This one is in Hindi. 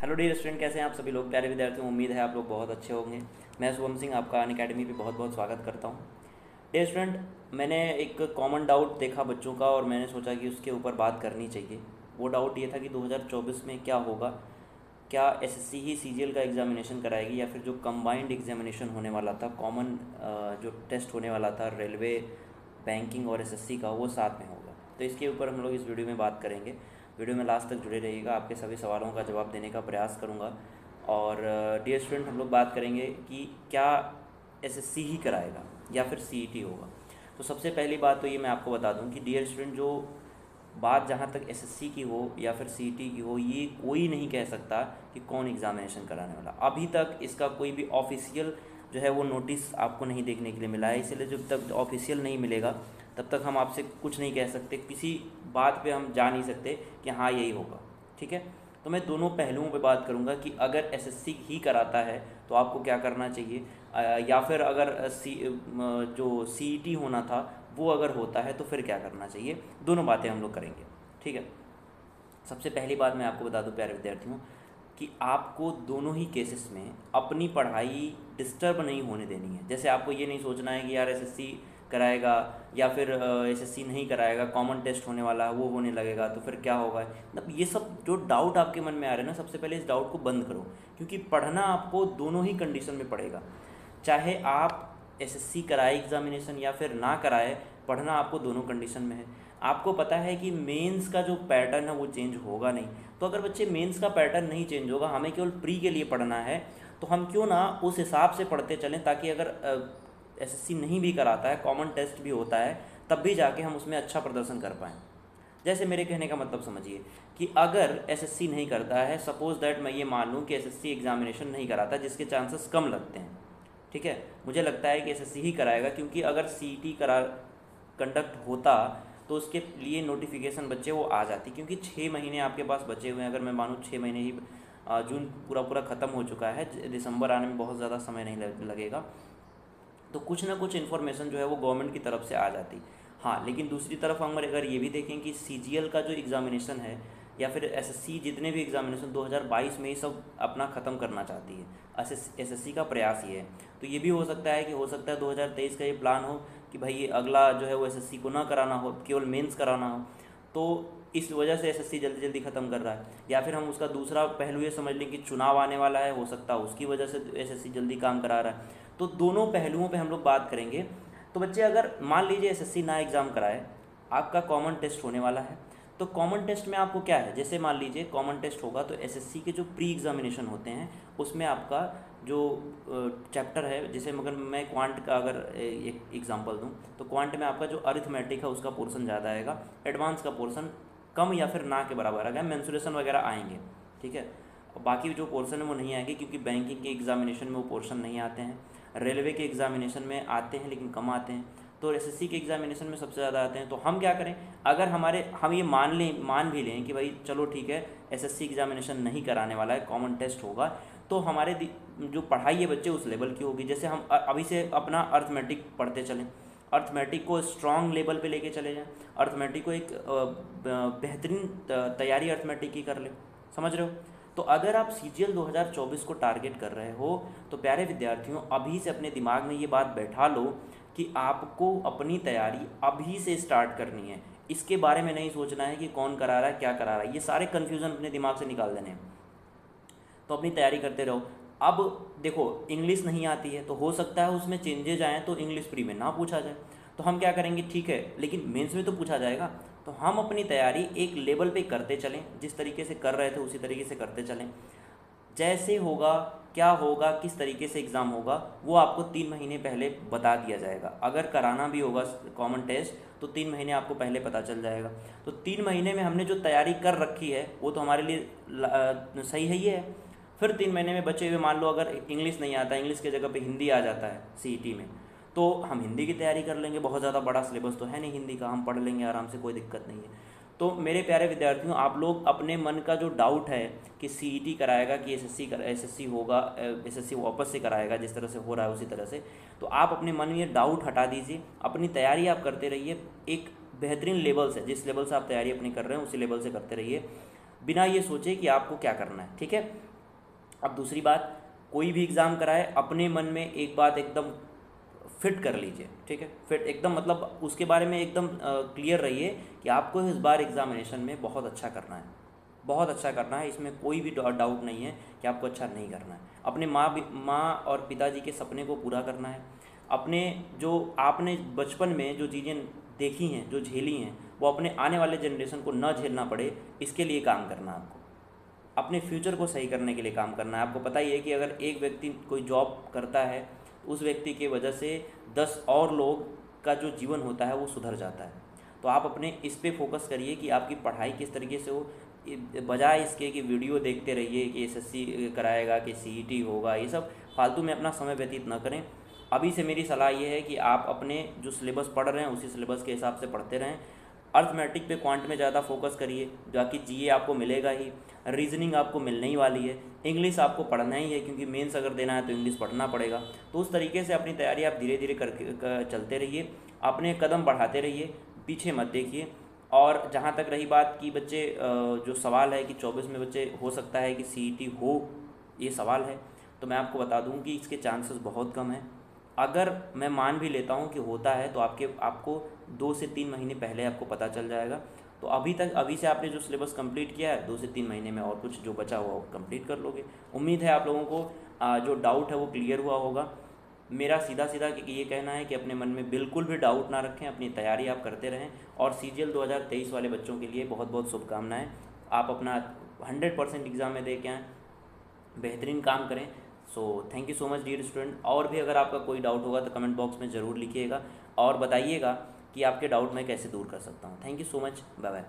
हेलो डियर स्टूडेंट, कैसे हैं आप सभी लोग? प्यारे विद्यार्थियों, उम्मीद है आप लोग बहुत अच्छे होंगे। मैं शुभम सिंह आपका अनअकैडमी पे बहुत बहुत स्वागत करता हूं। डियर स्टूडेंट, मैंने एक कॉमन डाउट देखा बच्चों का और मैंने सोचा कि उसके ऊपर बात करनी चाहिए। वो डाउट ये था कि 2024 में क्या होगा, क्या एसएससी ही सीजीएल का एग्जामिनेशन कराएगी या फिर जो कंबाइंड एग्जामिनेशन होने वाला था, कॉमन जो टेस्ट होने वाला था रेलवे, बैंकिंग और एसएससी का, वो साथ में होगा। तो इसके ऊपर हम लोग इस वीडियो में बात करेंगे। वीडियो में लास्ट तक जुड़े रहिएगा, आपके सभी सवालों का जवाब देने का प्रयास करूंगा। और डियर स्टूडेंट, हम लोग बात करेंगे कि क्या एसएससी ही कराएगा या फिर सीईटी होगा। तो सबसे पहली बात तो ये मैं आपको बता दूं कि डियर स्टूडेंट, जो बात जहाँ तक एसएससी की हो या फिर सीईटी की हो, ये कोई नहीं कह सकता कि कौन एग्ज़ामिनेशन कराने वाला। अभी तक इसका कोई भी ऑफिशियल जो है वो नोटिस आपको नहीं देखने के लिए मिला है। इसलिए जब तक ऑफिशियल नहीं मिलेगा तब तक हम आपसे कुछ नहीं कह सकते, किसी बात पे हम जा नहीं सकते कि हाँ यही होगा। ठीक है, तो मैं दोनों पहलुओं पे बात करूँगा कि अगर एसएससी ही कराता है तो आपको क्या करना चाहिए, या फिर अगर जो सीईटी होना था वो अगर होता है तो फिर क्या करना चाहिए। दोनों बातें हम लोग करेंगे। ठीक है, सबसे पहली बात मैं आपको बता दूं प्यारे विद्यार्थियों कि आपको दोनों ही केसेस में अपनी पढ़ाई डिस्टर्ब नहीं होने देनी है। जैसे आपको ये नहीं सोचना है कि यार एसएससी कराएगा या फिर एसएससी नहीं कराएगा, कॉमन टेस्ट होने वाला है वो होने लगेगा तो फिर क्या होगा। मतलब ये सब जो डाउट आपके मन में आ रहे हैं ना, सबसे पहले इस डाउट को बंद करो, क्योंकि पढ़ना आपको दोनों ही कंडीशन में पड़ेगा। चाहे आप एसएससी कराए एग्जामिनेशन या फिर ना कराए, पढ़ना आपको दोनों कंडीशन में है। आपको पता है कि मेंस का जो पैटर्न है वो चेंज होगा नहीं। तो अगर बच्चे मेंस का पैटर्न नहीं चेंज होगा, हमें केवल प्री के लिए पढ़ना है, तो हम क्यों ना उस हिसाब से पढ़ते चलें, ताकि अगर एसएससी नहीं भी कराता है, कॉमन टेस्ट भी होता है, तब भी जाके हम उसमें अच्छा प्रदर्शन कर पाएँ। जैसे मेरे कहने का मतलब समझिए कि अगर एसएससी नहीं करता है, सपोज दैट मैं ये मान लूँ कि एसएससी एग्जामिनेशन नहीं कराता, जिसके चांसेस कम लगते हैं। ठीक है, मुझे लगता है कि एसएससी ही कराएगा, क्योंकि अगर सीईटी करा कंडक्ट होता तो उसके लिए नोटिफिकेशन बच्चे वो आ जाती, क्योंकि 6 महीने आपके पास बचे हुए हैं। अगर मैं मानूँ 6 महीने ही, जून पूरा पूरा ख़त्म हो चुका है, दिसंबर आने में बहुत ज़्यादा समय नहीं लगेगा, तो कुछ ना कुछ इन्फॉर्मेशन जो है वो गवर्नमेंट की तरफ से आ जाती। हाँ, लेकिन दूसरी तरफ हम अगर ये भी देखें कि सीजीएल का जो एग्ज़ामिनेशन है या फिर एसएससी, जितने भी एग्ज़ामिनेशन 2022 में ही सब अपना ख़त्म करना चाहती है, एसएससी का प्रयास ये है। तो ये भी हो सकता है कि 2023 का ये प्लान हो कि भाई ये अगला जो है वो एसएससी को ना कराना हो, केवल मेंस कराना हो। तो इस वजह से एसएससी जल्दी जल्दी ख़त्म कर रहा है। या फिर हम उसका दूसरा पहलू ये समझ लें कि चुनाव आने वाला है, हो सकता है उसकी वजह से एसएससी जल्दी काम करा रहा है। तो दोनों पहलुओं पे हम लोग बात करेंगे। तो बच्चे, अगर मान लीजिए एसएससी ना एग्ज़ाम कराए, आपका कॉमन टेस्ट होने वाला है, तो कॉमन टेस्ट में आपको क्या है, जैसे मान लीजिए कॉमन टेस्ट होगा तो एसएससी के जो प्री एग्जामिनेशन होते हैं उसमें आपका जो चैप्टर है, जैसे मगर मैं क्वांट का अगर एक एग्जांपल दूं, तो क्वांट में आपका जो अरिथमेटिक है उसका पोर्शन ज़्यादा आएगा, एडवांस का पोर्शन कम या फिर ना के बराबर आएगा, मेंसुरेशन वगैरह आएंगे। ठीक है, बाकी जो पोर्शन है वो नहीं आएंगे, क्योंकि बैंकिंग के एग्जामिनेशन में वो पोर्शन नहीं आते हैं, रेलवे के एग्जामिनेशन में आते हैं लेकिन कम आते हैं, तो एसएससी के एग्जामिनेशन में सबसे ज़्यादा आते हैं। तो हम क्या करें, अगर हम ये मान भी लें कि भाई चलो ठीक है, एसएससी एग्जामिनेशन नहीं कराने वाला है, कॉमन टेस्ट होगा, तो हमारे जो पढ़ाई है बच्चे उस लेवल की होगी। जैसे हम अभी से अपना अर्थमेटिक पढ़ते चलें, अर्थमेटिक को स्ट्रॉन्ग लेवल पे लेके चले जाएं, अर्थमेटिक को एक बेहतरीन तैयारी अर्थमेटिक की कर ले। समझ रहे हो? तो अगर आप सीजीएल 2024 को टारगेट कर रहे हो, तो प्यारे विद्यार्थियों, अभी से अपने दिमाग में ये बात बैठा लो कि आपको अपनी तैयारी अभी से स्टार्ट करनी है। इसके बारे में नहीं सोचना है कि कौन करा रहा है, क्या करा रहा है, ये सारे कन्फ्यूज़न अपने दिमाग से निकाल देने हैं। तो अपनी तैयारी करते रहो। अब देखो, इंग्लिश नहीं आती है तो हो सकता है उसमें चेंजेज आएँ तो इंग्लिश प्री में ना पूछा जाए, तो हम क्या करेंगे, ठीक है, लेकिन मेंस में तो पूछा जाएगा। तो हम अपनी तैयारी एक लेवल पे करते चलें, जिस तरीके से कर रहे थे उसी तरीके से करते चलें। जैसे होगा, क्या होगा, किस तरीके से एग्ज़ाम होगा, वो आपको 3 महीने पहले बता दिया जाएगा। अगर कराना भी होगा कॉमन टेस्ट तो 3 महीने आपको पहले पता चल जाएगा। तो 3 महीने में हमने जो तैयारी कर रखी है वो तो हमारे लिए सही है ही है। फिर 3 महीने में बचे हुए, मान लो अगर इंग्लिश नहीं आता, इंग्लिश की जगह पे हिंदी आ जाता है सीईटी में, तो हम हिंदी की तैयारी कर लेंगे। बहुत ज़्यादा बड़ा सिलेबस तो है नहीं हिंदी का, हम पढ़ लेंगे आराम से, कोई दिक्कत नहीं है। तो मेरे प्यारे विद्यार्थियों, आप लोग अपने मन का जो डाउट है कि सीईटी कराएगा कि एसएससी होगा, एसएससी वापस से कराएगा, जिस तरह से हो रहा है उसी तरह से, तो आप अपने मन में ये डाउट हटा दीजिए। अपनी तैयारी आप करते रहिए एक बेहतरीन लेवल से, जिस लेवल से आप तैयारी अपनी कर रहे हैं उसी लेवल से करते रहिए, बिना ये सोचे कि आपको क्या करना है। ठीक है, अब दूसरी बात, कोई भी एग्ज़ाम कराए अपने मन में एक बात एकदम फिट कर लीजिए, ठीक है, फिट एकदम, मतलब उसके बारे में एकदम क्लियर रहिए कि आपको इस बार एग्ज़ामिनेशन में बहुत अच्छा करना है, बहुत अच्छा करना है, इसमें कोई भी डाउट नहीं है कि आपको अच्छा नहीं करना है। अपने माँ और पिताजी के सपने को पूरा करना है। अपने जो आपने बचपन में जो चीज़ें देखी हैं, जो झेली हैं, वो अपने आने वाले जनरेशन को न झेलना पड़े, इसके लिए काम करना है आपको। अपने फ्यूचर को सही करने के लिए काम करना है। आपको पता ही है कि अगर एक व्यक्ति कोई जॉब करता है तो उस व्यक्ति की वजह से 10 और लोग का जो जीवन होता है वो सुधर जाता है। तो आप अपने इस पे फोकस करिए कि आपकी पढ़ाई किस तरीके से हो, बजाय इसके कि वीडियो देखते रहिए कि एसएससी कराएगा कि सीईटी होगा, ये सब फालतू में अपना समय व्यतीत न करें। अभी से मेरी सलाह ये है कि आप अपने जो सिलेबस पढ़ रहे हैं उसी सिलेबस के हिसाब से पढ़ते रहें। अर्थमेटिक पे क्वांट में ज़्यादा फोकस करिए, बाकी जीए आपको मिलेगा ही, रीजनिंग आपको मिलने ही वाली है, इंग्लिश आपको पढ़ना ही है क्योंकि मेंस अगर देना है तो इंग्लिश पढ़ना पड़ेगा। तो उस तरीके से अपनी तैयारी आप धीरे धीरे करके चलते रहिए, अपने कदम बढ़ाते रहिए, पीछे मत देखिए। और जहाँ तक रही बात कि बच्चे जो सवाल है कि 24 में बच्चे हो सकता है कि सीईटी हो, ये सवाल है, तो मैं आपको बता दूं कि इसके चांसेस बहुत कम हैं। अगर मैं मान भी लेता हूँ कि होता है तो आपको 2 से 3 महीने पहले आपको पता चल जाएगा। तो अभी से आपने जो सिलेबस कंप्लीट किया है, 2 से 3 महीने में और कुछ जो बचा हुआ वो कंप्लीट कर लोगे। उम्मीद है आप लोगों को जो डाउट है वो क्लियर हुआ होगा। मेरा सीधा सीधा ये कहना है कि अपने मन में बिल्कुल भी डाउट ना रखें, अपनी तैयारी आप करते रहें। और सीजीएल 2023 वाले बच्चों के लिए बहुत बहुत शुभकामनाएं। आप अपना 100% एग्ज़ाम में दे के आएँ, बेहतरीन काम करें। So thank you so much dear student. और भी अगर आपका कोई डाउट होगा तो कमेंट बॉक्स में ज़रूर लिखिएगा और बताइएगा कि आपके डाउट मैं कैसे दूर कर सकता हूँ। Thank you so much, bye bye.